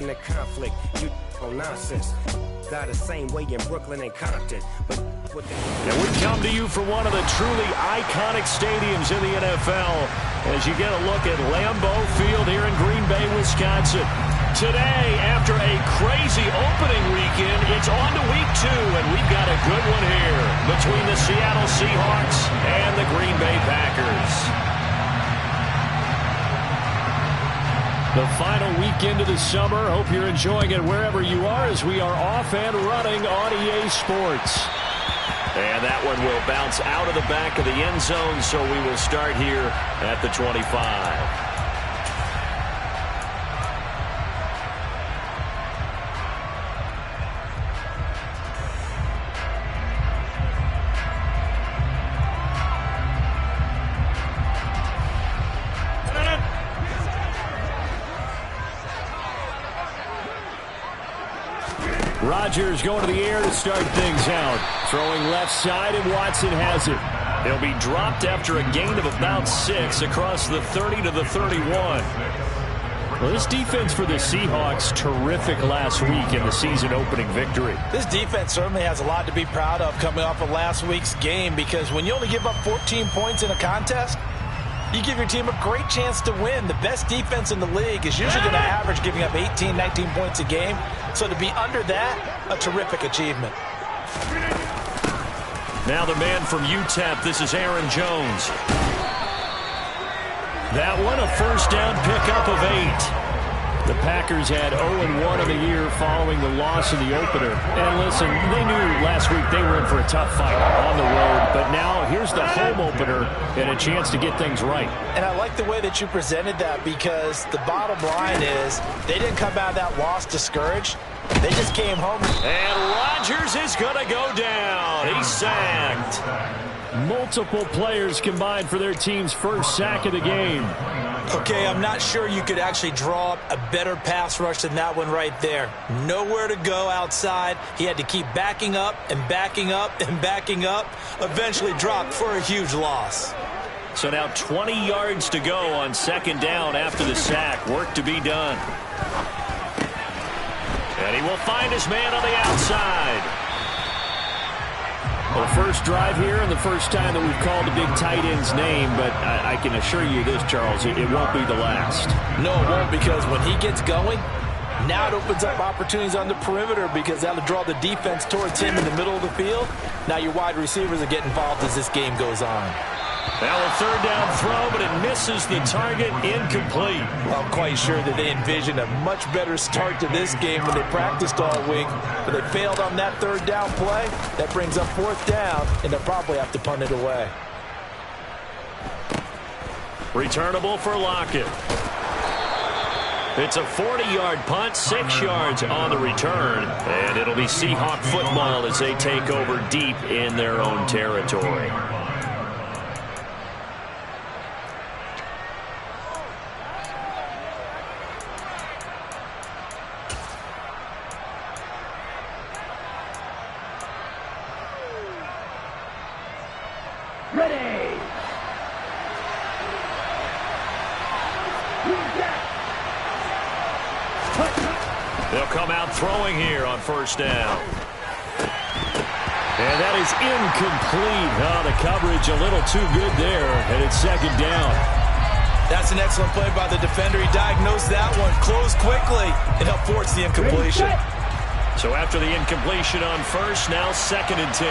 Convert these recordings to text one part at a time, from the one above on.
in the conflict, you on nonsense. Die the same way in Brooklyn and Compton. But what and we come to you from one of the truly iconic stadiums in the NFL as you get a look at Lambeau Field here in Green Bay, Wisconsin. Today, after a crazy opening weekend, it's on to week 2, and we've got a good one here between the Seattle Seahawks and the Green Bay Packers. The final weekend of the summer. Hope you're enjoying it wherever you are as we are off and running on EA Sports. And that one will bounce out of the back of the end zone, so we will start here at the 25. Rodgers going to the air to start things out. Throwing left side, and Watson has it. He'll be dropped after a gain of about 6 across the 30 to the 31. Well, this defense for the Seahawks, terrific last week in the season-opening victory. This defense certainly has a lot to be proud of coming off of last week's game, because when you only give up 14 points in a contest, you give your team a great chance to win. The best defense in the league is usually going to average giving up 18, 19 points a game. So to be under that, a terrific achievement. Now the man from UTEP, this is Aaron Jones. That one, a first down pickup of 8. The Packers had 0-1 in the year following the loss in the opener. And listen, they knew last week they were in for a tough fight on the road. But now here's the home opener and a chance to get things right. And I like the way that you presented that, because the bottom line is they didn't come out of that loss discouraged. They just came home. And Rodgers is going to go down. He's sacked. Multiple players combined for their team's first sack of the game. Okay, I'm not sure you could actually draw up a better pass rush than that one right there. Nowhere to go outside. He had to keep backing up and backing up and backing up. Eventually dropped for a huge loss. So now 20 yards to go on second down after the sack. Work to be done. And he will find his man on the outside. Well, first drive here and the first time that we've called a big tight end's name, but I can assure you this, Charles, it won't be the last. No, it won't, because when he gets going, now it opens up opportunities on the perimeter, because that'll draw the defense towards him in the middle of the field. Now your wide receivers will get involved as this game goes on. Now a third down throw, but it misses the target, incomplete. Well, I'm quite sure that they envisioned a much better start to this game when they practiced all week, but they failed on that third down play. That brings up fourth down, and they'll probably have to punt it away. Returnable for Lockett. It's a 40-yard punt, 6 yards on the return, and it'll be Seahawk football as they take over deep in their own territory. They'll come out throwing here on first down. And that is incomplete. Oh, the coverage a little too good there, and it's second down. That's an excellent play by the defender. He diagnosed that one, closed quickly, and helped force the incompletion. So after the incompletion on first, now second and 10.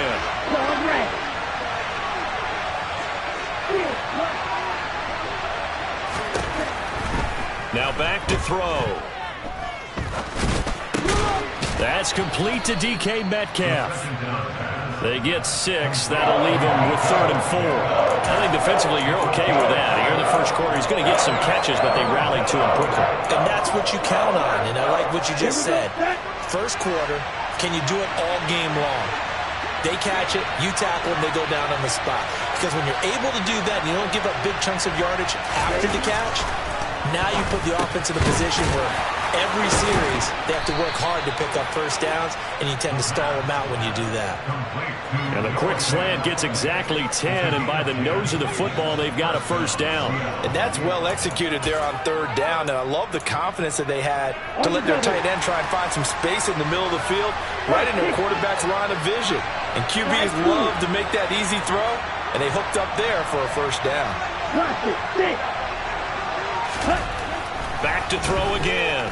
Now back to throw. That's complete to DK Metcalf. They get 6. That'll leave him with 3rd and 4. I think defensively you're okay with that. Here in the first quarter, he's going to get some catches, but they rallied to him quickly. And that's what you count on, and I like what you just said. First quarter, can you do it all game long? They catch it, you tackle them, they go down on the spot. Because when you're able to do that and you don't give up big chunks of yardage after the catch, Now you put the offense in a position where every series they have to work hard to pick up first downs, and you tend to stall them out when you do that. And the quick slant gets exactly 10, and by the nose of the football, they've got a first down. And that's well executed there on third down, and I love the confidence that they had to let their tight end try and find some space in the middle of the field, right in their quarterback's line of vision. And QBs love to make that easy throw, and they hooked up there for a first down. Back to throw again.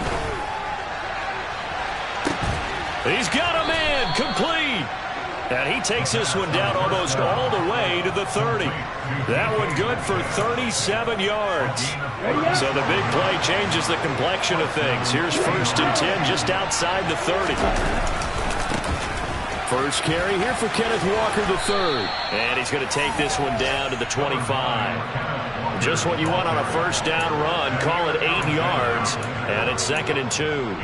He's got a man complete. And he takes this one down almost all the way to the 30. That one good for 37 yards. So the big play changes the complexion of things. Here's 1st and 10 just outside the 30. First carry here for Kenneth Walker III. And he's going to take this one down to the 25. Just what you want on a first down run. Call it 8 yards. And it's 2nd and 2.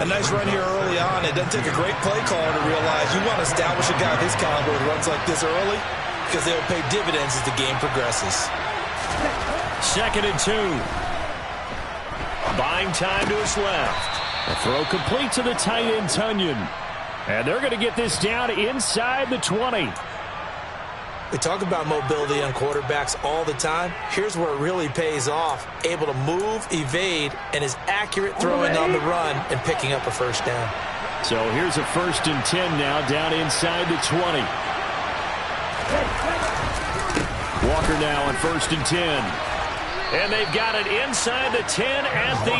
A nice run here early on. It doesn't take a great play caller to realize you want to establish a guy of his caliber with runs like this early because they'll pay dividends as the game progresses. 2nd and 2. Buying time to his left. A throw complete to the tight end, Tunyon. And they're going to get this down inside the 20. We talk about mobility on quarterbacks all the time. Here's where it really pays off. Able to move, evade, and is accurate throwing on the run and picking up a first down. So here's a 1st and 10 now down inside the 20. Walker now on 1st and 10. And they've got it inside the 10 at the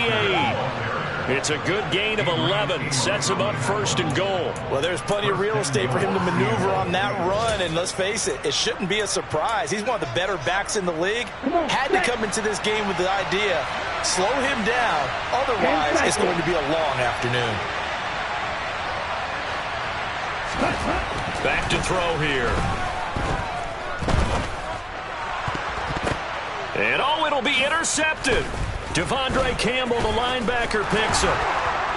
8. It's a good gain of 11. Sets him up 1st and goal. Well, there's plenty of real estate for him to maneuver on that run. And let's face it, it shouldn't be a surprise. He's one of the better backs in the league. Had to come into this game with the idea, slow him down. Otherwise, it's going to be a long afternoon. Back to throw here. And oh, it'll be intercepted. Devondre Campbell, the linebacker, picks him.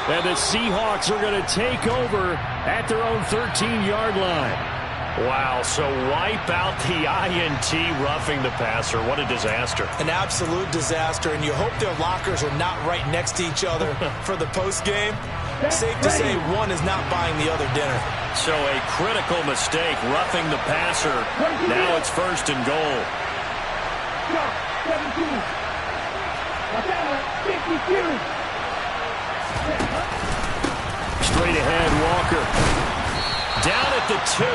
And the Seahawks are going to take over at their own 13-yard line. Wow, so wipe out the INT roughing the passer. What a disaster. An absolute disaster, and you hope their lockers are not right next to each other for the postgame. Safe to say one is not buying the other dinner. So a critical mistake roughing the passer. Now it's 1st and goal. 17. Straight ahead, Walker. Down at the 2.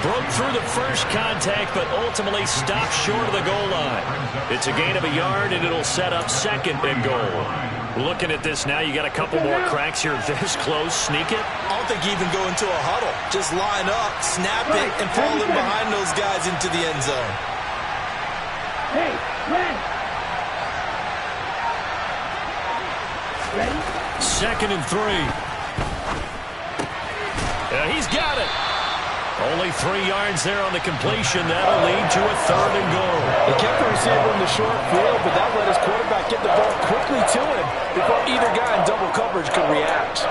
Broke through the first contact, but ultimately stopped short of the goal line. It's a gain of a yard, and it'll set up 2nd and goal. Looking at this now, you got a couple more cracks here this close. Sneak it? I don't think you even go into a huddle. Just line up, snap it, and fall in behind those guys into the end zone. Hey, ready. 2nd and 3. He's got it. Only 3 yards there on the completion. That'll lead to a 3rd and goal. He kept the receiver in the short field, but that let his quarterback get the ball quickly to him before either guy in double coverage could react.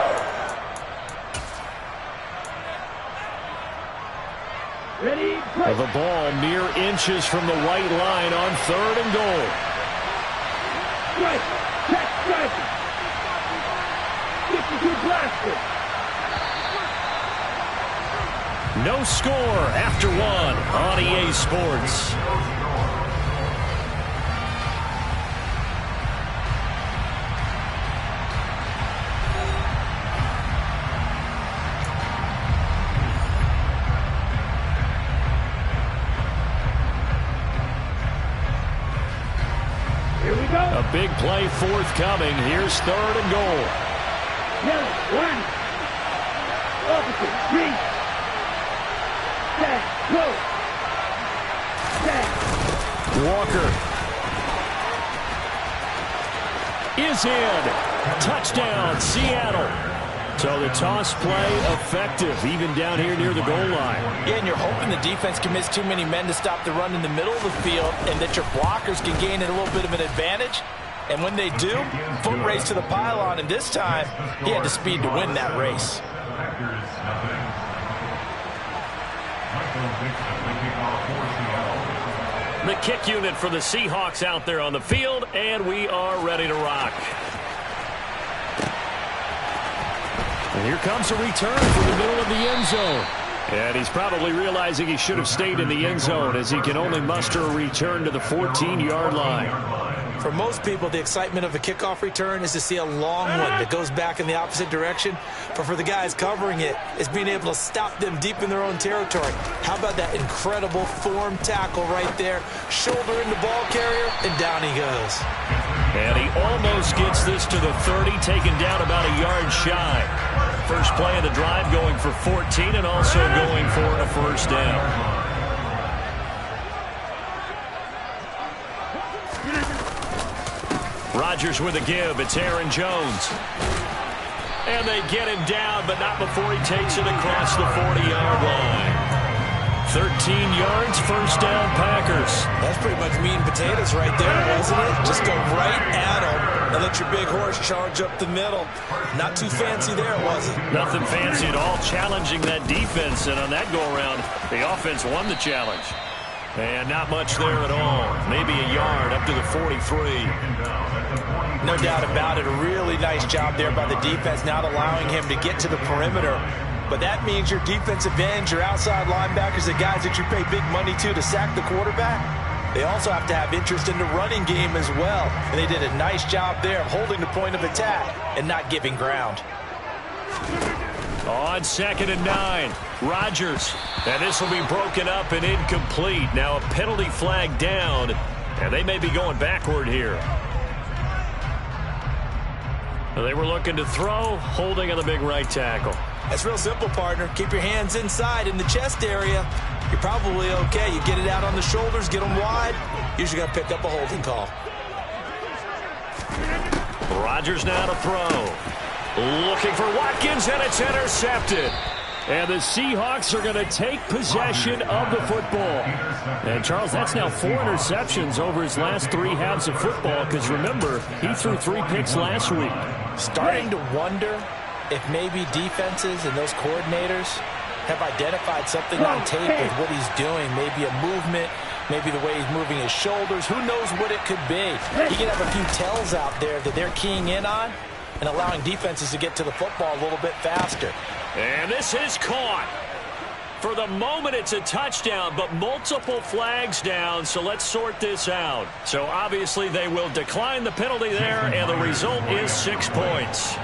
Ready, play. The ball mere inches from the white line on 3rd and goal. Strike. Check, strike. 52 blaster. No score after 1 on EA Sports. Here we go. A big play forthcoming. Here's 3rd and goal. Yellow, 1. Opposite, 3. Set, go. Set. Walker is in. Touchdown, Seattle. So the toss play effective, even down here near the goal line. Yeah, and you're hoping the defense commits too many men to stop the run in the middle of the field and that your blockers can gain a little bit of an advantage. And when they do, foot race to the pylon, and this time, he had the speed to win that race. The kick unit for the Seahawks out there on the field, and we are ready to rock. And here comes a return from the middle of the end zone. And he's probably realizing he should have stayed in the end zone as he can only muster a return to the 14-yard line. For most people, the excitement of a kickoff return is to see a long one that goes back in the opposite direction. But for the guys covering it, it's being able to stop them deep in their own territory. How about that incredible form tackle right there? Shoulder in the ball carrier, and down he goes. And he almost gets this to the 30, taken down about a yard shy. First play of the drive going for 14 and also going for a first down. Rodgers with a give. It's Aaron Jones. And they get him down, but not before he takes it across the 40-yard line. 13 yards, first down, Packers. That's pretty much meat and potatoes right there, wasn't it? Just go right at him and let your big horse charge up the middle. Not too fancy there, was it? Nothing fancy at all, challenging that defense. And on that go-around, the offense won the challenge. And not much there at all. Maybe a yard up to the 43. No doubt about it. A really nice job there by the defense, not allowing him to get to the perimeter. But that means your defensive ends, your outside linebackers, the guys that you pay big money to sack the quarterback, they also have to have interest in the running game as well. And they did a nice job there of holding the point of attack and not giving ground. On 2nd and 9, Rodgers. And this will be broken up and incomplete. Now a penalty flag down, and they may be going backward here. They were looking to throw, holding on the big right tackle. That's real simple, partner. Keep your hands inside in the chest area. You're probably okay. You get it out on the shoulders, get them wide. Usually going to pick up a holding call. Rodgers now to throw. Looking for Watkins, and it's intercepted. And the Seahawks are going to take possession of the football. And, Charles, that's now 4 interceptions over his last 3 halves of football, because, remember, he threw 3 picks last week. Starting to wonder if maybe defenses and those coordinators have identified something on tape with what he's doing. Maybe a movement, maybe the way he's moving his shoulders. Who knows what it could be? He could have a few tells out there that they're keying in on and allowing defenses to get to the football a little bit faster. And this is caught. For the moment, it's a touchdown, but multiple flags down, so let's sort this out. So obviously they will decline the penalty there, and the result is 6 points.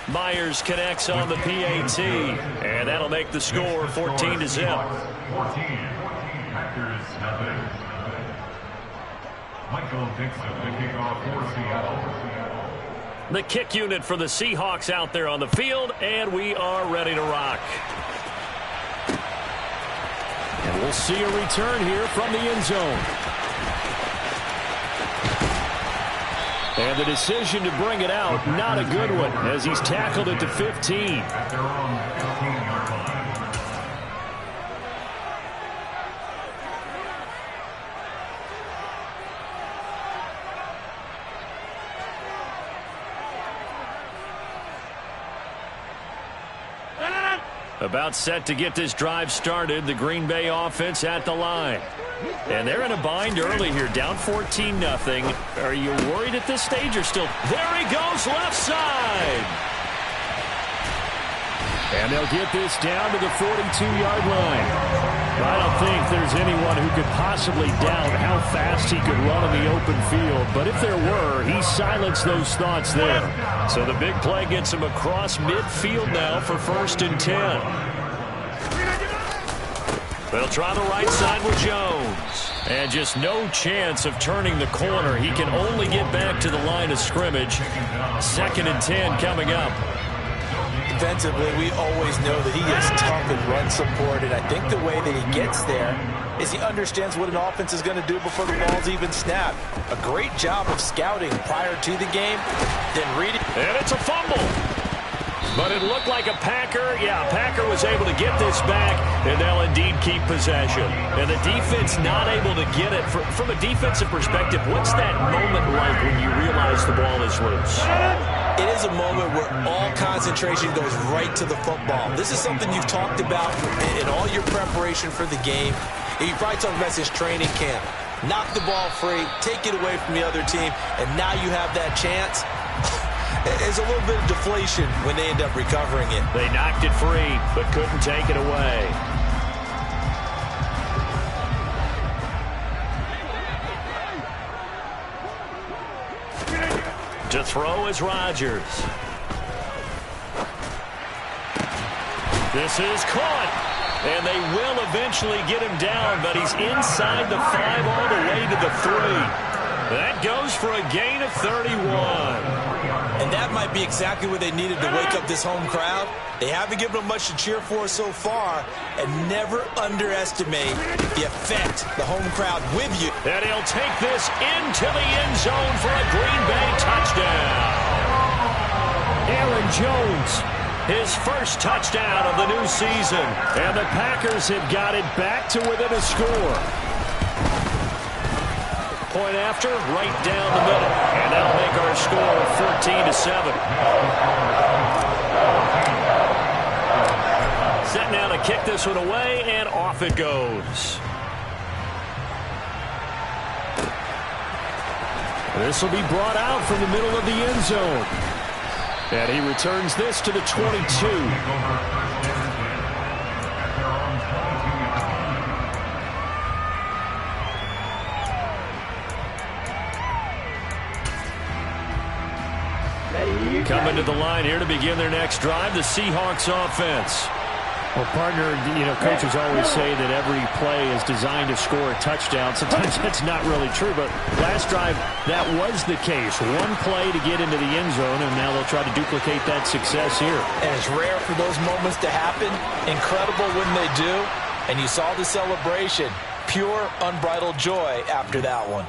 Myers connects on the PAT, and that'll make the score 14-0. 14, Packers nothing. Michael Dixon, the kickoff for Seattle. The kick unit for the Seahawks out there on the field, and we are ready to rock. And we'll see a return here from the end zone. And the decision to bring it out, not a good one, as he's tackled at the 15. At their own 15-yard line. About set to get this drive started, the Green Bay offense at the line. And they're in a bind early here, down 14-0. Are you worried at this stage or still? There he goes, left side. And they'll get this down to the 42-yard line. I don't think there's anyone who could possibly doubt how fast he could run in the open field. But if there were, he silenced those thoughts there. So the big play gets him across midfield now for 1st and 10. They'll try the right side with Jones. And just no chance of turning the corner. He can only get back to the line of scrimmage. 2nd and 10 coming up. Defensively, we always know that he is tough in run support, and I think the way that he gets there is he understands what an offense is going to do before the ball's even snapped. A great job of scouting prior to the game, then reading. And it's a fumble. But it looked like a Packer. Yeah, Packer was able to get this back, and they'll indeed keep possession. And the defense not able to get it. From a defensive perspective, what's that moment like when you realize the ball is loose? it is a moment where all concentration goes right to the football. This is something you've talked about in all your preparation for the game. You probably talked about this training camp. Knock the ball free, take it away from the other team, and now you have that chance. There's a little bit of deflation when they end up recovering it. They knocked it free, but couldn't take it away. To throw is Rodgers. This is caught. And they will eventually get him down, but he's inside the 5 all the way to the 3. That goes for a gain of 31. And that might be exactly what they needed to wake up this home crowd. They haven't given them much to cheer for so far, and never underestimate the effect the home crowd with you. And he'll take this into the end zone for a Green Bay touchdown. Aaron Jones, his first touchdown of the new season. And the Packers have got it back to within a score. Point after, right down the middle. And that'll make our score 14-7. Set now to kick this one away, and off it goes. This will be brought out from the middle of the end zone. And he returns this to the 22. Coming to the line here to begin their next drive, the Seahawks offense. Well, partner, coaches always say that every play is designed to score a touchdown. Sometimes that's not really true, but last drive, that was the case. One play to get into the end zone, and now they'll try to duplicate that success here. And it's rare for those moments to happen. Incredible when they do. And you saw the celebration. Pure, unbridled joy after that one.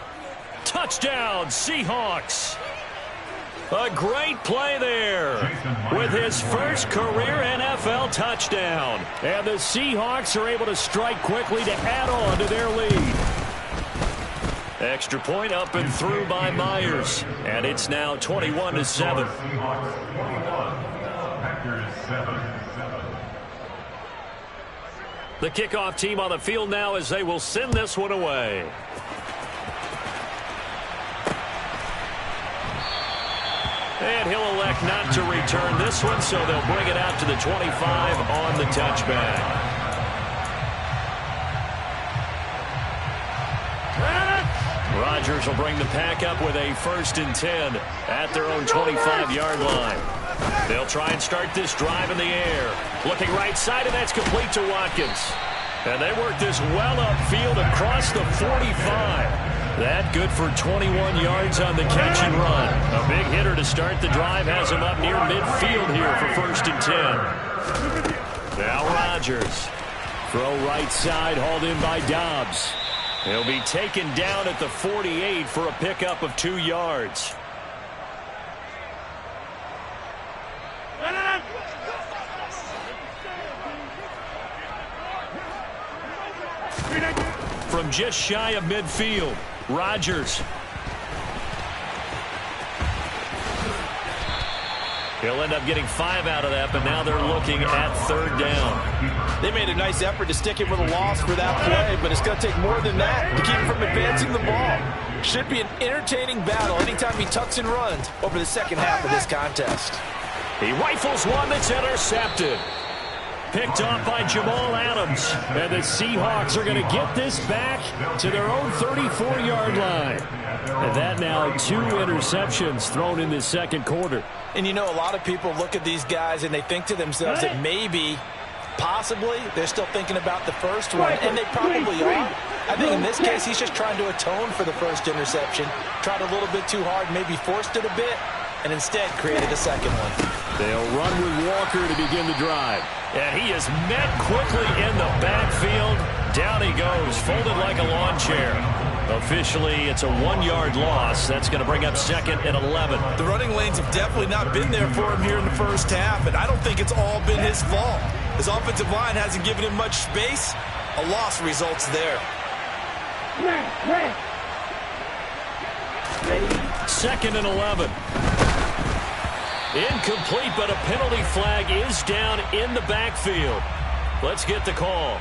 Touchdown, Seahawks. A great play there with his first career NFL touchdown. And the Seahawks are able to strike quickly to add on to their lead. Extra point up and through by Myers. And it's now 21-7. The kickoff team on the field now as they will send this one away. And he'll elect not to return this one, so they'll bring it out to the 25 on the touchback. Rodgers will bring the pack up with a 1st and 10 at their own 25-yard line. They'll try and start this drive in the air. Looking right side, and that's complete to Watkins. And they work this well upfield across the 45. That good for 21 yards on the catch and run. A big hitter to start the drive has him up near midfield here for 1st and 10. Now Rodgers. Throw right side, hauled in by Dobbs. He'll be taken down at the 48 for a pickup of 2 yards. From just shy of midfield, Rodgers. He'll end up getting 5 out of that, but now they're looking at 3rd down. They made a nice effort to stick him with a loss for that play, but it's going to take more than that to keep him from advancing the ball. Should be an entertaining battle anytime he tucks and runs over the second half of this contest. He rifles one that's intercepted. Picked off by Jamal Adams. And the Seahawks are going to get this back to their own 34-yard line. And that now 2 interceptions thrown in the second quarter. And a lot of people look at these guys and they think to themselves that maybe, possibly, they're still thinking about the first one. And they probably are. I think in this case, he's just trying to atone for the first interception. Tried a little bit too hard, maybe forced it a bit, and instead created a second one. They'll run with Walker to begin the drive. And he is met quickly in the backfield. Down he goes, folded like a lawn chair. Officially, it's a 1-yard loss. That's going to bring up 2nd and 11. The running lanes have definitely not been there for him here in the first half, and I don't think it's all been his fault. His offensive line hasn't given him much space. A loss results there. 2nd and 11. Incomplete, but a penalty flag is down in the backfield. Let's get the call.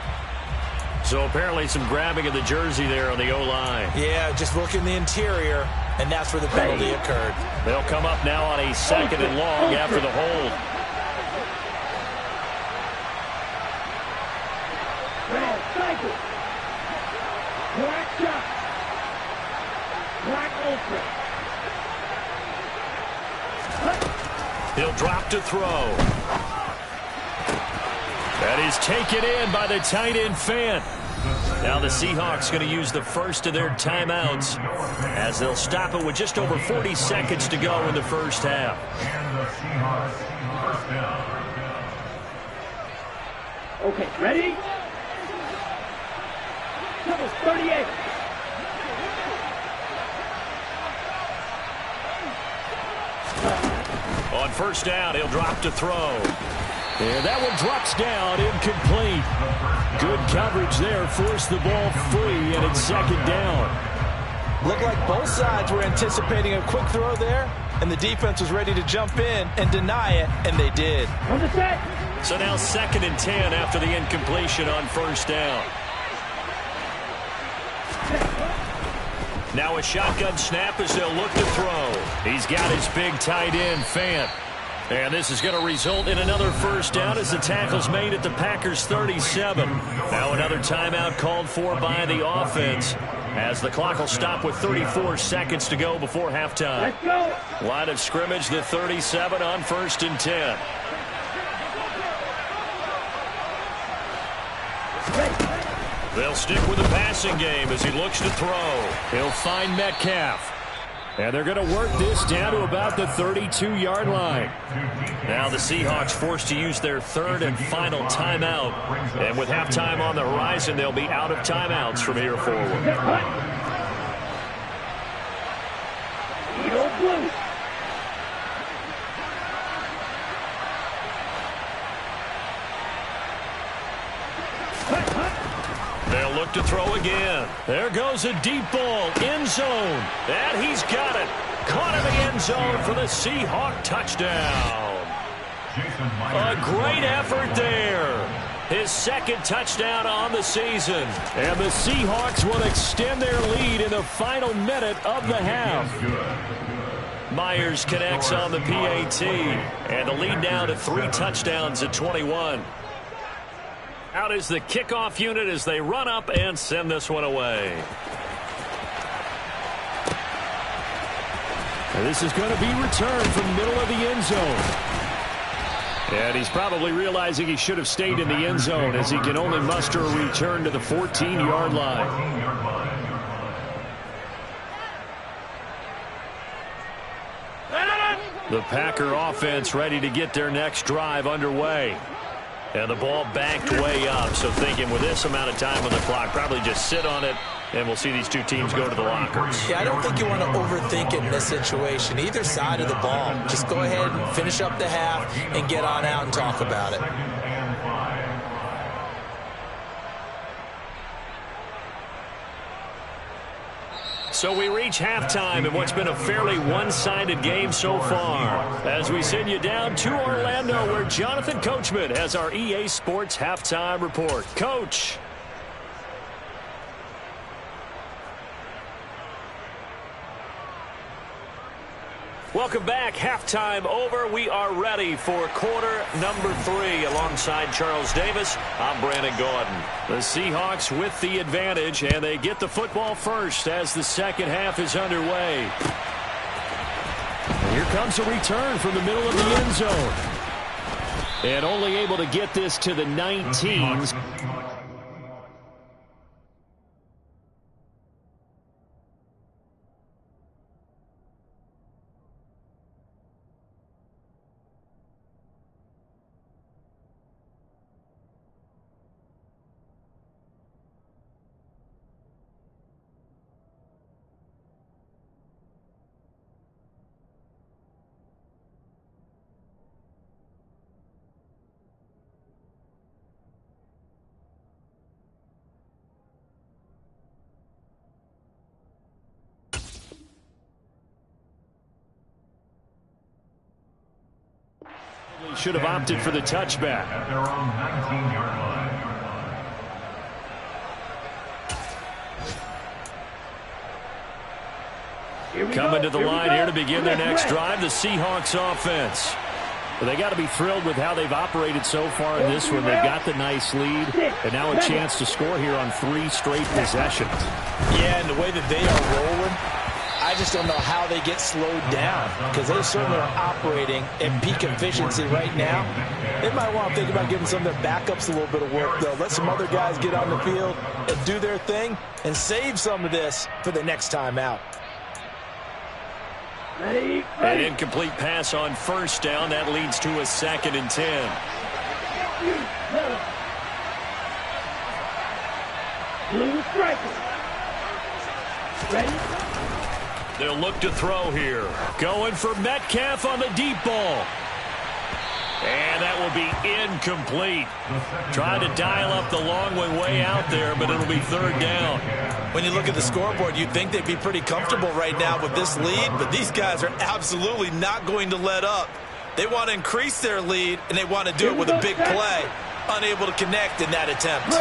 So apparently some grabbing of the jersey there on the O-line. Yeah, just look in the interior, and that's where the penalty occurred. They'll come up now on a 2nd and long after the hold. Red, cycle. Black shot. Black ultra. He'll drop to throw. That is taken in by the tight end Fant. Now the Seahawks going to use the first of their timeouts as they'll stop it with just over 40 seconds to go in the first half. And the Seahawks first down. Okay, ready? Number 38. On first down, he'll drop to throw. And that one drops down, incomplete. Good coverage there, forced the ball free, and it's 2nd down. Looked like both sides were anticipating a quick throw there, and the defense was ready to jump in and deny it, and they did. On the set. So now 2nd and 10 after the incompletion on first down. Now a shotgun snap as they'll look to throw. He's got his big tight end, Fant. And this is going to result in another first down as the tackle's made at the Packers' 37. Now another timeout called for by the offense as the clock will stop with 34 seconds to go before halftime. Let's go. Line of scrimmage, the 37 on 1st and 10. They'll stick with the passing game as he looks to throw. He'll find Metcalf. And they're going to work this down to about the 32-yard line. Now the Seahawks forced to use their 3rd and final timeout. And with halftime on the horizon, they'll be out of timeouts from here forward. Eagle blue. They'll look to throw again. There goes a deep ball, end zone. And he's got it. Caught in the end zone for the Seahawk touchdown. A great effort there. His 2nd touchdown on the season. And the Seahawks will extend their lead in the final minute of the half. Myers connects on the PAT. And the lead now to 3 touchdowns at 21. Out is the kickoff unit as they run up and send this one away. And this is going to be returned from the middle of the end zone. And he's probably realizing he should have stayed in the end zone as he can only muster a return to the 14-yard line. The Packer offense ready to get their next drive underway. And the ball banked way up, so thinking with this amount of time on the clock, probably just sit on it, and we'll see these two teams go to the lockers. Yeah, I don't think you want to overthink it in this situation. Either side of the ball. Just go ahead and finish up the half and get on out and talk about it. So we reach halftime in what's been a fairly one-sided game so far. As we send you down to Orlando, where Jonathan Coachman has our EA Sports Halftime Report. Coach. Welcome back. Halftime over. We are ready for quarter number 3. Alongside Charles Davis, I'm Brandon Gordon. The Seahawks with the advantage, and they get the football first as the second half is underway. And here comes a return from the middle of the end zone. And only able to get this to the 19s. Should have opted for the touchback. At their own 19-yard line. Coming to the line here to begin their next drive, the Seahawks offense. Well, they got to be thrilled with how they've operated so far in this one. They've got the nice lead, and now a chance to score here on 3 straight possessions. Yeah, and the way that they are rolling, I just don't know how they get slowed down, because they certainly are operating at peak efficiency right now. They might want to think about giving some of their backups a little bit of work, though. Let some other guys get on the field and do their thing and save some of this for the next time out. An incomplete pass on first down. That leads to a 2nd and 10. Blue striker. Ready? They'll look to throw here. Going for Metcalf on the deep ball. And that will be incomplete. Trying to dial up the long way out there, but it'll be 3rd down. When you look at the scoreboard, you'd think they'd be pretty comfortable right now with this lead, but these guys are absolutely not going to let up. They want to increase their lead, and they want to do it with a big play. Unable to connect in that attempt.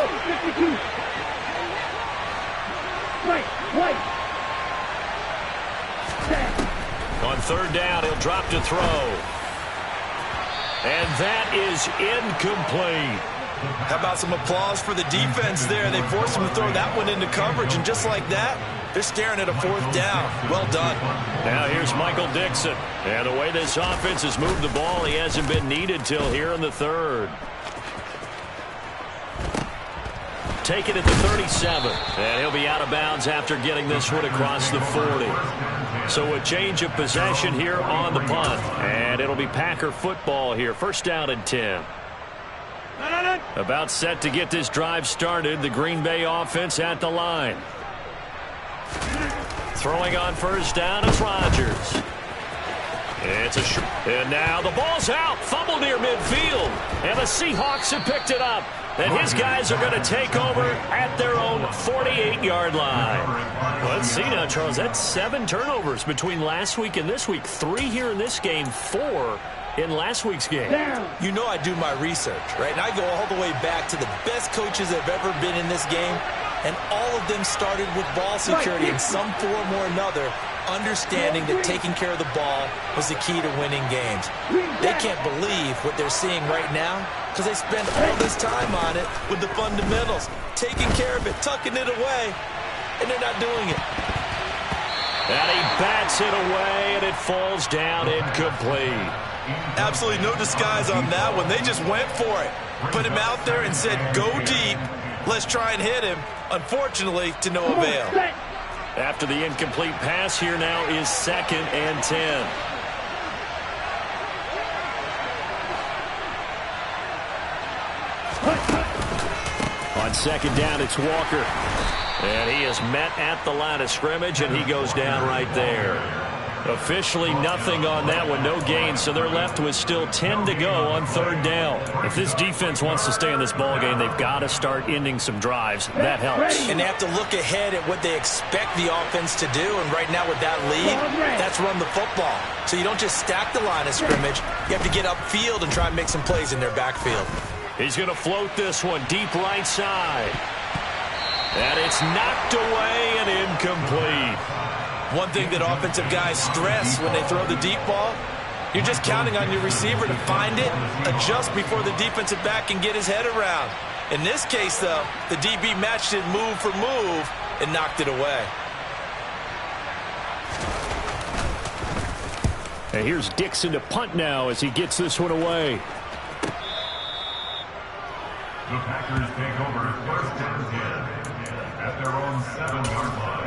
On 3rd down, he'll drop to throw. And that is incomplete. How about some applause for the defense there? They forced him to throw that one into coverage, and just like that, they're staring at a 4th down. Well done. Now here's Michael Dixon. And the way this offense has moved the ball, he hasn't been needed till here in the 3rd. Take it at the 37. And he'll be out of bounds after getting this one across the 40. So a change of possession here on the punt. And it'll be Packer football here. 1st down and 10. About set to get this drive started. The Green Bay offense at the line. Throwing on 1st down is Rodgers. It's a short. And now the ball's out. Fumble near midfield. And the Seahawks have picked it up. And his guys are going to take over at their own 48-yard line. Let's see now, Charles. That's 7 turnovers between last week and this week. 3 here in this game, 4 in last week's game. You know I do my research, right? And I go all the way back to the best coaches that have ever been in this game. And all of them started with ball security in some form or another, understanding that taking care of the ball was the key to winning games. They can't believe what they're seeing right now because they spend all this time on it with the fundamentals, taking care of it, tucking it away, and they're not doing it. And he bats it away, and it falls down incomplete. Absolutely no disguise on that one. They just went for it. Put him out there and said, go deep. Let's try and hit him. Unfortunately, to no avail. After the incomplete pass, here now is 2nd and 10. On 2nd down, it's Walker. And he is met at the line of scrimmage, and he goes down right there. Officially nothing on that one, no gain, so they're left with still 10 to go on 3rd down. If this defense wants to stay in this ballgame, they've got to start ending some drives. That helps. And they have to look ahead at what they expect the offense to do, and right now with that lead, that's run the football. So you don't just stack the line of scrimmage, you have to get upfield and try and make some plays in their backfield. He's going to float this one deep right side. And it's knocked away and incomplete. One thing that offensive guys stress when they throw the deep ball, you're just counting on your receiver to find it, adjust before the defensive back can get his head around. In this case, though, the DB matched it move for move and knocked it away. And here's Dixon to punt now as he gets this one away. The Packers take over 1st and 10 at their own 7-yard line.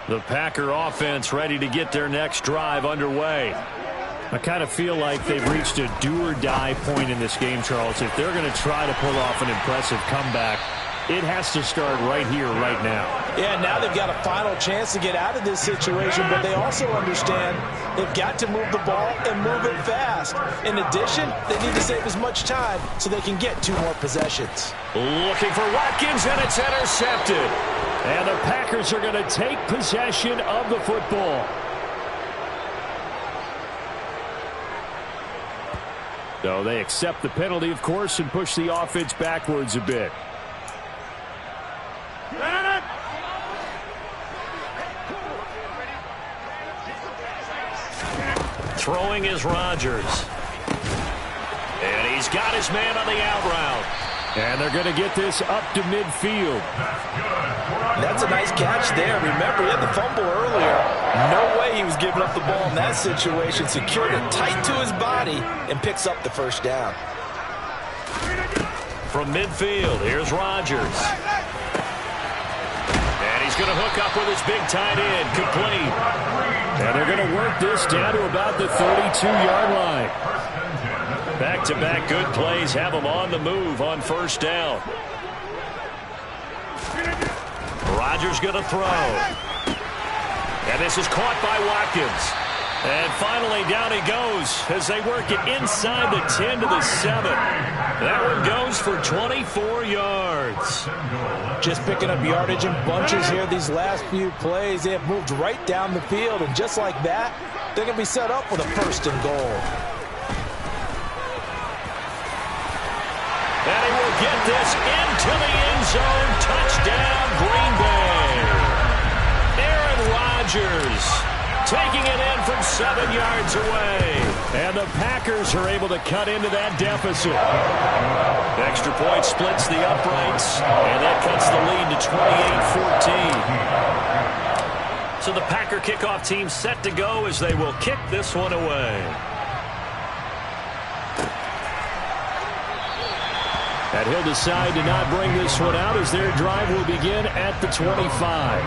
The Packer offense ready to get their next drive underway. I kind of feel like they've reached a do-or-die point in this game, Charles. If they're going to try to pull off an impressive comeback, it has to start right here, right now. Yeah, now they've got a final chance to get out of this situation, but they also understand they've got to move the ball and move it fast. In addition, they need to save as much time so they can get 2 more possessions. Looking for Watkins, and it's intercepted. And the Packers are going to take possession of the football. So they accept the penalty, of course, and push the offense backwards a bit. Throwing is Rodgers. And he's got his man on the out route. And they're going to get this up to midfield. That's a nice catch there. Remember, he had the fumble earlier. No way he was giving up the ball in that situation. Secured it tight to his body and picks up the first down. From midfield, here's Rodgers. And he's going to hook up with his big tight end. Complete. And they're going to work this down to about the 32-yard line. Back-to-back good plays have him on the move on first down. Rodgers going to throw. And this is caught by Watkins. And finally down he goes as they work it inside the 10 to the 7. That one goes for 24 yards. Just picking up yardage in bunches here these last few plays. They have moved right down the field, and just like that, they're going to be set up with a first and goal. And he will get this into the end zone. Touchdown, Green Bay. Aaron Rodgers taking it in from 7 yards away. And the Packers are able to cut into that deficit. Extra point splits the uprights, and that cuts the lead to 28-14. So the Packer kickoff team set to go as they will kick this one away. And he'll decide to not bring this one out as their drive will begin at the 25.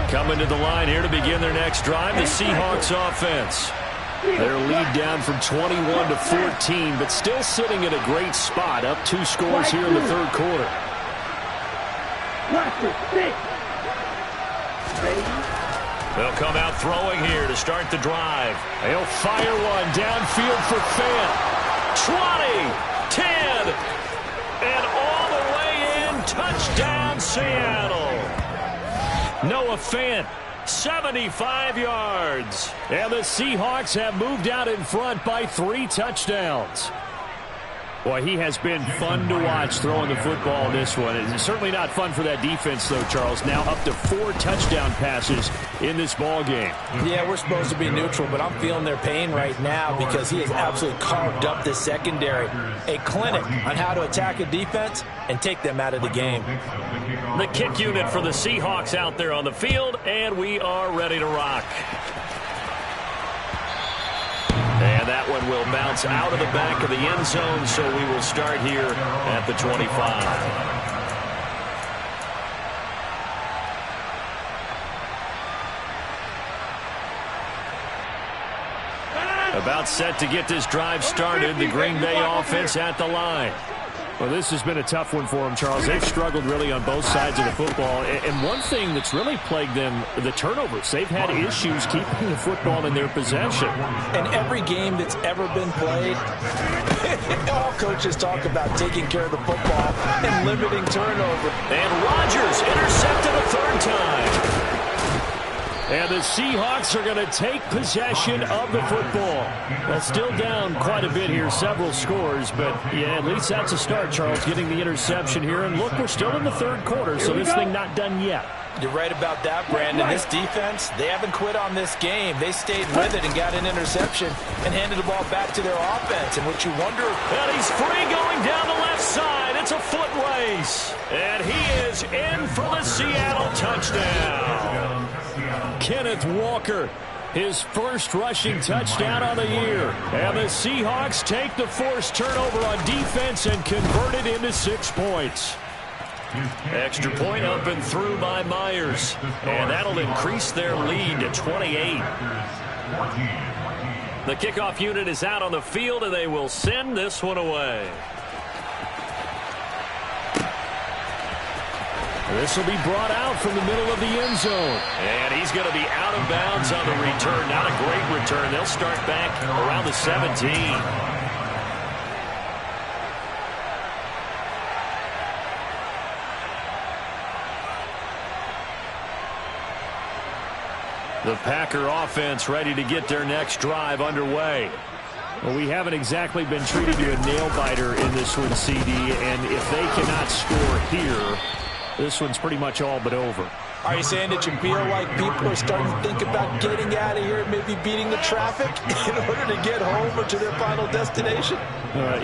Coming to the line here to begin their next drive, the Seahawks offense. Their lead down from 21 to 14, but still sitting at a great spot, up 2 scores here in the third quarter. They'll come out throwing here to start the drive. They'll fire one downfield for Fant. 20, 10, and all the way in. Touchdown, Seattle. Noah Fant, 75 yards. And the Seahawks have moved out in front by 3 touchdowns. Boy, he has been fun to watch throwing the football in this one. It's certainly not fun for that defense, though, Charles. Now up to 4 touchdown passes in this ball game. Yeah, we're supposed to be neutral, but I'm feeling their pain right now because he has absolutely carved up this secondary. A clinic on how to attack a defense and take them out of the game. The kick unit for the Seahawks out there on the field, and we are ready to rock. And that one will bounce out of the back of the end zone, so we will start here at the 25. About set to get this drive started, the Green Bay offense at the line. Well, this has been a tough one for them, Charles. They've struggled really on both sides of the football. And one thing that's really plagued them, the turnovers. They've had issues keeping the football in their possession. And every game that's ever been played, all coaches talk about taking care of the football and limiting turnover. And Rodgers intercepted a third time. And the Seahawks are going to take possession of the football. Well, still down quite a bit here, several scores, but yeah, at least that's a start, Charles, getting the interception here. And look, we're still in the third quarter, so this thing not done yet. You're right about that, Brandon. This defense, they haven't quit on this game. They stayed with it and got an interception and handed the ball back to their offense. And what you wonder... And he's free going down the left side. It's a foot race. And he is in for the Seattle touchdown. Kenneth Walker, his first rushing touchdown on the year. And the Seahawks take the forced turnover on defense and convert it into 6 points. Extra point up and through by Myers. And that'll increase their lead to 28. The kickoff unit is out on the field, and they will send this one away. This will be brought out from the middle of the end zone. And he's going to be out of bounds on the return. Not a great return. They'll start back around the 17. The Packer offense ready to get their next drive underway. Well, we haven't exactly been treated to a nail-biter in this one, CD, and if they cannot score here, this one's pretty much all but over. Are you saying that you feel like people are starting to think about getting out of here, maybe beating the traffic in order to get home or to their final destination?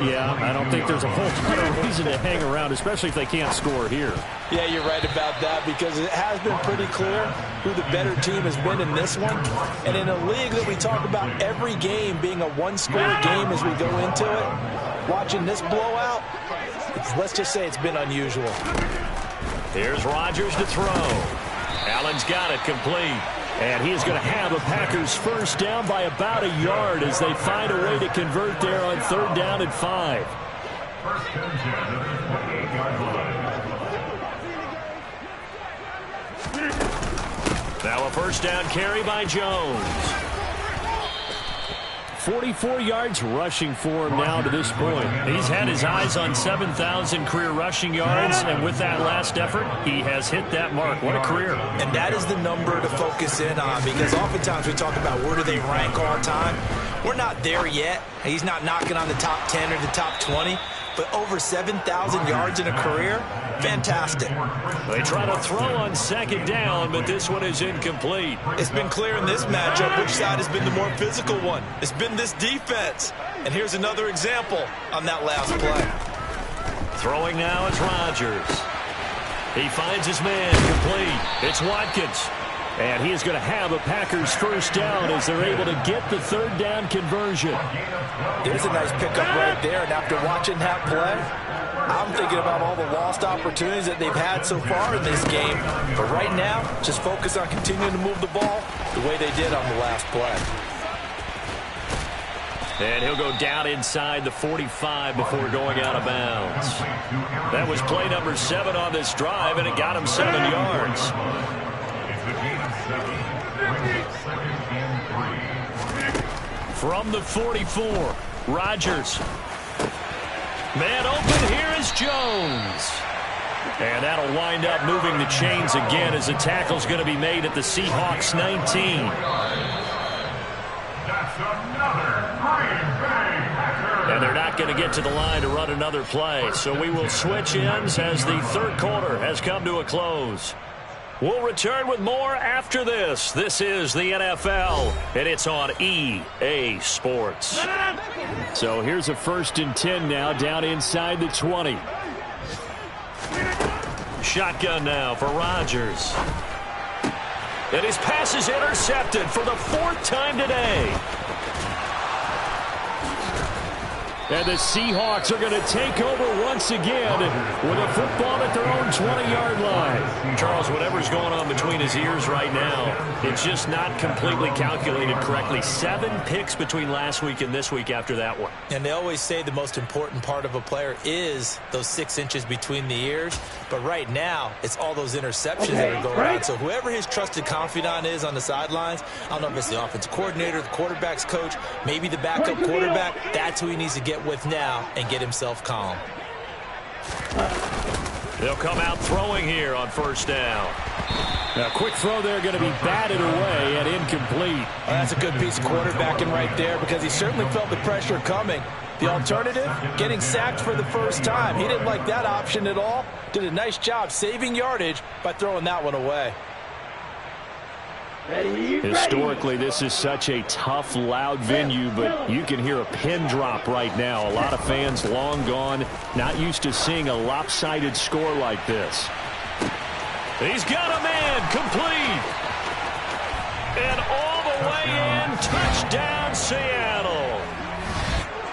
Yeah, I don't think there's a whole lot of reason to hang around, especially if they can't score here. Yeah, you're right about that, because it has been pretty clear who the better team has been in this one. And in a league that we talk about every game being a one-score game as we go into it, watching this blowout, let's just say it's been unusual. Here's Rodgers to throw. Allen's got it complete. And he is going to have a Packers first down by about a yard as they find a way to convert there on 3rd down and 5. First and 10 at the 28-yard line. Now a first down carry by Jones. 44 yards rushing for him now to this point. He's had his eyes on 7,000 career rushing yards, and with that last effort, he has hit that mark. What a career. And that is the number to focus in on, because oftentimes we talk about where do they rank all time. We're not there yet. He's not knocking on the top 10 or the top 20, but over 7,000 yards in a career, fantastic. They try to throw on 2nd down, but this one is incomplete. It's been clear in this matchup which side has been the more physical one. It's been this defense. And here's another example on that last play. Throwing now is Rodgers. He finds his man complete. It's Watkins. And he is going to have a Packers first down as they're able to get the 3rd down conversion. There's a nice pickup right there, and after watching that play, I'm thinking about all the lost opportunities that they've had so far in this game. But right now, just focus on continuing to move the ball the way they did on the last play. And he'll go down inside the 45 before going out of bounds. That was play number 7 on this drive, and it got him 7 yards. From the 44, Rodgers. Man open, here is Jones. And that'll wind up moving the chains again as the tackle's going to be made at the Seahawks 19. That's another Green Bay Packers. And they're not going to get to the line to run another play. So we will switch ends as the 3rd quarter has come to a close. We'll return with more after this. This is the NFL, and it's on EA Sports. So here's a 1st and 10 now down inside the 20. Shotgun now for Rodgers. And his pass is intercepted for the 4th time today. And the Seahawks are going to take over once again with a football at their own 20-yard line. Charles, whatever's going on between his ears right now, it's just not completely calculated correctly. 7 picks between last week and this week after that one. And they always say the most important part of a player is those 6 inches between the ears. But right now, it's all those interceptions that are going on. So whoever his trusted confidant is on the sidelines, I don't know if it's the offensive coordinator, the quarterback's coach, maybe the backup quarterback, that's who he needs to get with now and get himself calm. They'll come out throwing here on 1st down. A quick throw there going to be batted away and incomplete. Well, that's a good piece of quarterbacking right there, because he certainly felt the pressure coming. The alternative, getting sacked for the first time. He didn't like that option at all. Did a nice job saving yardage by throwing that one away. Historically, this is such a tough, loud venue, but you can hear a pin drop right now. A lot of fans long gone, not used to seeing a lopsided score like this. He's got a man complete. And all the way in, touchdown Seattle.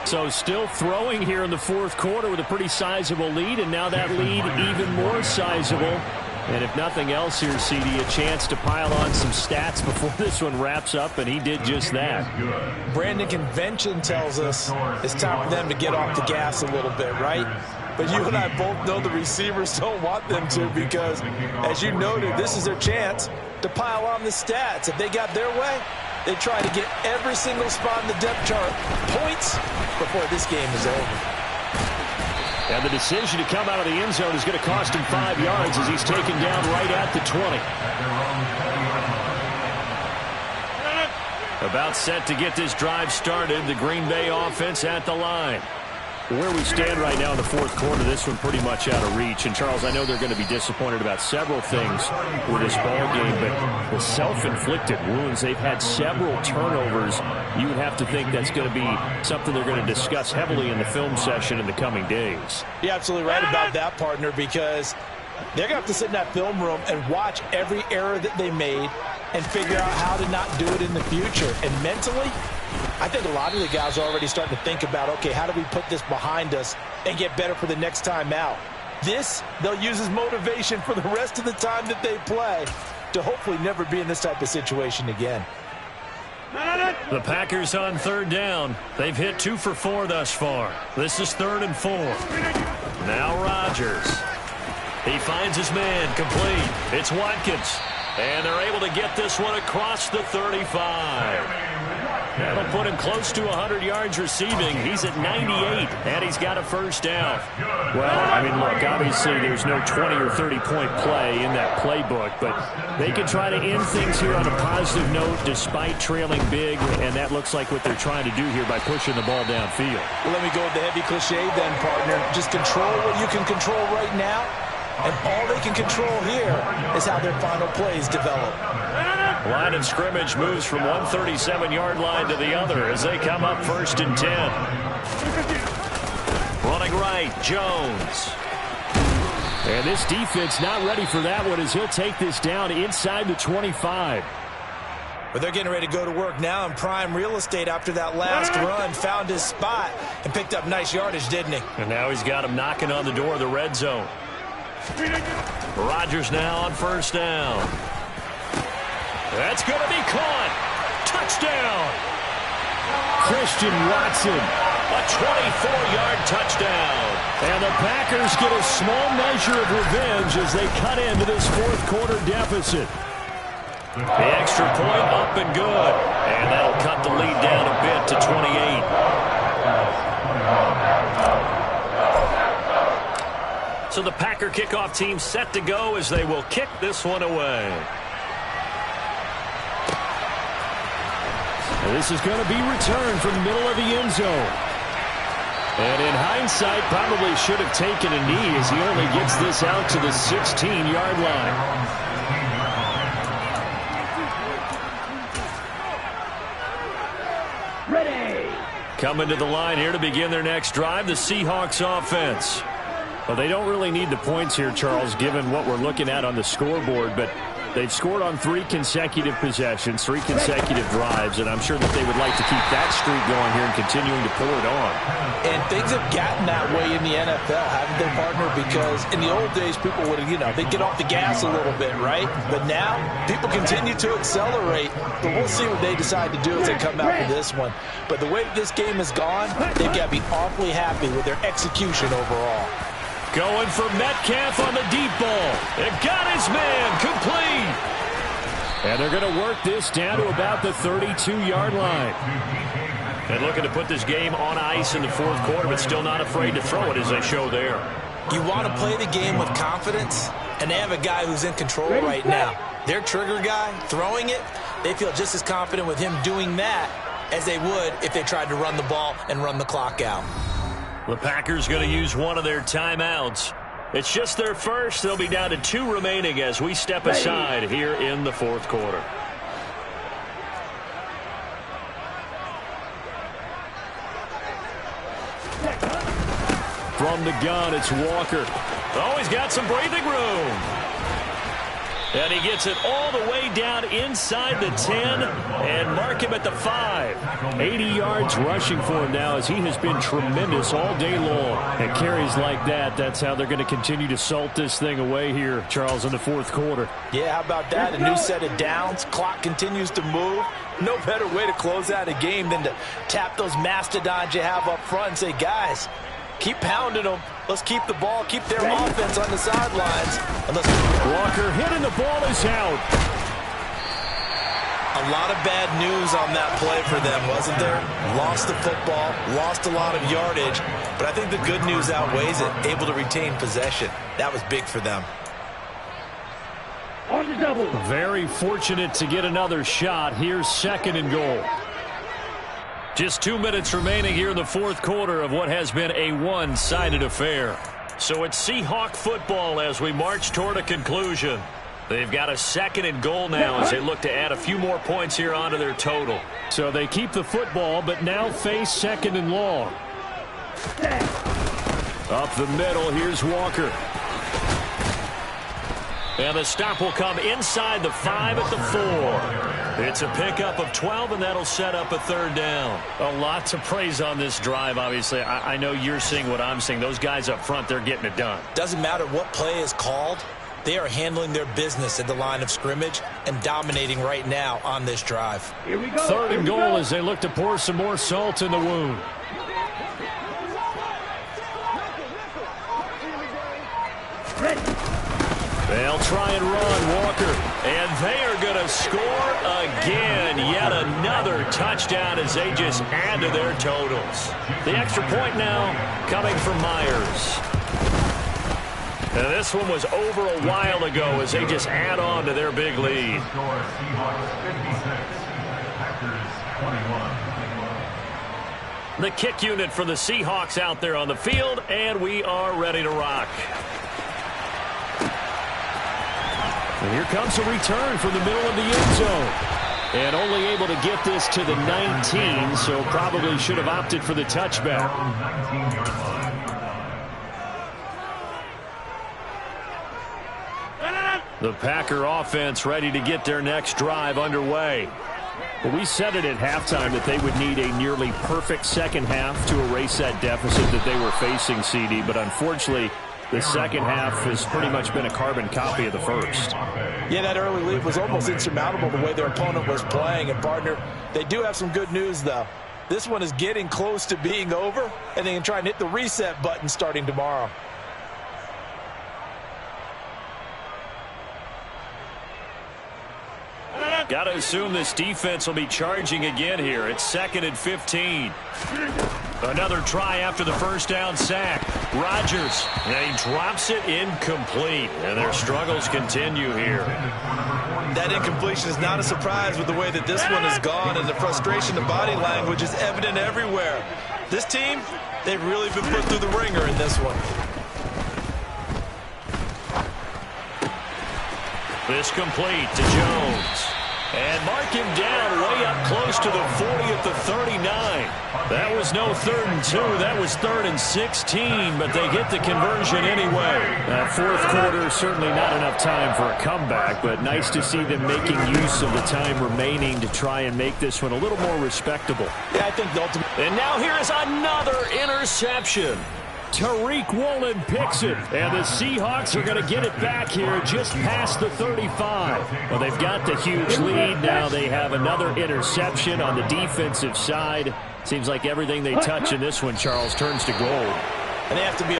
So still throwing here in the 4th quarter with a pretty sizable lead, and now that lead even more sizable. And if nothing else here, CD, a chance to pile on some stats before this one wraps up, and he did just that. Brandon, convention tells us it's time for them to get off the gas a little bit, right? but you and I both know the receivers don't want them to because, as you noted, this is their chance to pile on the stats. If they got their way, they try to get every single spot in the depth chart points before this game is over. And the decision to come out of the end zone is going to cost him 5 yards as he's taken down right at the 20. About set to get this drive started. The Green Bay offense at the line. Where we stand right now in the fourth quarter, this one pretty much out of reach. And, Charles, I know they're going to be disappointed about several things with this ball game, but the self-inflicted wounds, they've had several turnovers. You would have to think that's going to be something they're going to discuss heavily in the film session in the coming days. You're absolutely right about that, partner, because they're going to have to sit in that film room and watch every error that they made and figure out how to not do it in the future. And mentally, I think a lot of the guys are already starting to think about, okay, how do we put this behind us and get better for the next time out? This, they'll use as motivation for the rest of the time that they play to hopefully never be in this type of situation again. The Packers on third down. They've hit 2 for 4 thus far. This is 3rd and 4. Now Rodgers. He finds his man complete. It's Watkins. And they're able to get this one across the 35. That'll put him close to 100 yards receiving. He's at 98, and he's got a first down. Well, I mean, look, obviously there's no 20 or 30-point play in that playbook, but they can try to end things here on a positive note despite trailing big, and that looks like what they're trying to do here by pushing the ball downfield. Well, let me go with the heavy cliche then, partner. Just control what you can control right now, and all they can control here is how their final plays develop. Line of scrimmage moves from one 37-yard line to the other as they come up 1st and 10. Running right, Jones. And this defense not ready for that one as he'll take this down inside the 25. But they're getting ready to go to work now in prime real estate after that last run. Found his spot and picked up nice yardage, didn't he? And now he's got him knocking on the door of the red zone. Rodgers now on 1st down. That's going to be caught. Touchdown. Christian Watson. A 24-yard touchdown. And the Packers get a small measure of revenge as they cut into this fourth quarter deficit. The extra point up and good. And that'll cut the lead down a bit to 28. So the Packer kickoff team set to go as they will kick this one away. This is going to be returned from the middle of the end zone. And in hindsight, probably should have taken a knee as he only gets this out to the 16-yard line. Ready. Coming to the line here to begin their next drive, the Seahawks offense. Well, they don't really need the points here, Charles, given what we're looking at on the scoreboard, but they've scored on 3 consecutive possessions, 3 consecutive drives, and I'm sure that they would like to keep that streak going here and continuing to pull it on. And things have gotten that way in the NFL, haven't they, partner? Because in the old days, people would, they'd get off the gas a little bit, right? But now, people continue to accelerate. But we'll see what they decide to do as they come out for this one. But the way this game has gone, they've got to be awfully happy with their execution overall. Going for Metcalf on the deep ball. It got his man complete. And they're going to work this down to about the 32-yard line. And looking to put this game on ice in the fourth quarter, but still not afraid to throw it as they show there. You want to play the game with confidence, and they have a guy who's in control right now. Their trigger guy, throwing it, they feel just as confident with him doing that as they would if they tried to run the ball and run the clock out. The Packers going to use one of their timeouts. It's just their first. They'll be down to 2 remaining as we step aside here in the fourth quarter. From the gun, it's Walker. Oh, he's got some breathing room. And he gets it all the way down inside the 10 and mark him at the 5. 80 yards rushing for him now as he has been tremendous all day long. And carries like that, that's how they're going to continue to salt this thing away here, Charles, in the fourth quarter. Yeah, how about that? A new set of downs. Clock continues to move. No better way to close out a game than to tap those mastodons you have up front and say, guys, keep pounding them. Let's keep the ball, keep their offense on the sidelines. Walker hitting the ball is out. A lot of bad news on that play for them, wasn't there? Lost the football, lost a lot of yardage, but I think the good news outweighs it. Able to retain possession. That was big for them. On the double. Very fortunate to get another shot. Here's 2nd and goal. Just 2 minutes remaining here in the 4th quarter of what has been a one-sided affair. So it's Seahawk football as we march toward a conclusion. They've got a 2nd and goal now as they look to add a few more points here onto their total. So they keep the football, but now face 2nd and long. Up the middle, here's Walker. And the stop will come inside the 5 at the 4. It's a pickup of 12, and that'll set up a 3rd down. A lot to praise on this drive, obviously. I know you're seeing what I'm seeing. Those guys up front, they're getting it done. Doesn't matter what play is called. They are handling their business at the line of scrimmage and dominating right now on this drive. Here we go. 3rd and goal as they look to pour some more salt in the wound. They'll try and run, Walker. And they are going to score again. Yet another touchdown as they just add to their totals. The extra point now coming from Myers. And this one was over a while ago as they just add on to their big lead. Seahawks 56, Packers 21. The kick unit for the Seahawks out there on the field, and we are ready to rock. And here comes a return from the middle of the end zone. And only able to get this to the 19, so probably should have opted for the touchback. 19-yard line. The Packer offense ready to get their next drive underway. Well, we said it at halftime that they would need a nearly perfect second half to erase that deficit that they were facing, CD, but unfortunately, the second half has pretty much been a carbon copy of the first. Yeah, that early lead was almost insurmountable the way their opponent was playing. And, partner, they do have some good news, though. This one is getting close to being over, and they can try and hit the reset button starting tomorrow. Got to assume this defense will be charging again here. It's 2nd and 15. Another try after the first down sack. Rodgers, and he drops it incomplete. And their struggles continue here. That incompletion is not a surprise with the way that this one has gone, and the frustration, the body language is evident everywhere. This team, they've really been put through the ringer in this one. This complete to Jones. And mark him down way up close to the 40 at the 39. That was no 3rd and 2. That was 3rd and 16, but they get the conversion anyway. 4th quarter, certainly not enough time for a comeback, but nice to see them making use of the time remaining to try and make this one a little more respectable. Yeah, I think the ultimate. And now here is another interception. Tariq Woolen picks it, and the Seahawks are going to get it back here just past the 35. Well, they've got the huge lead. Now they have another interception on the defensive side. Seems like everything they touch in this one, Charles, turns to gold. And they have to be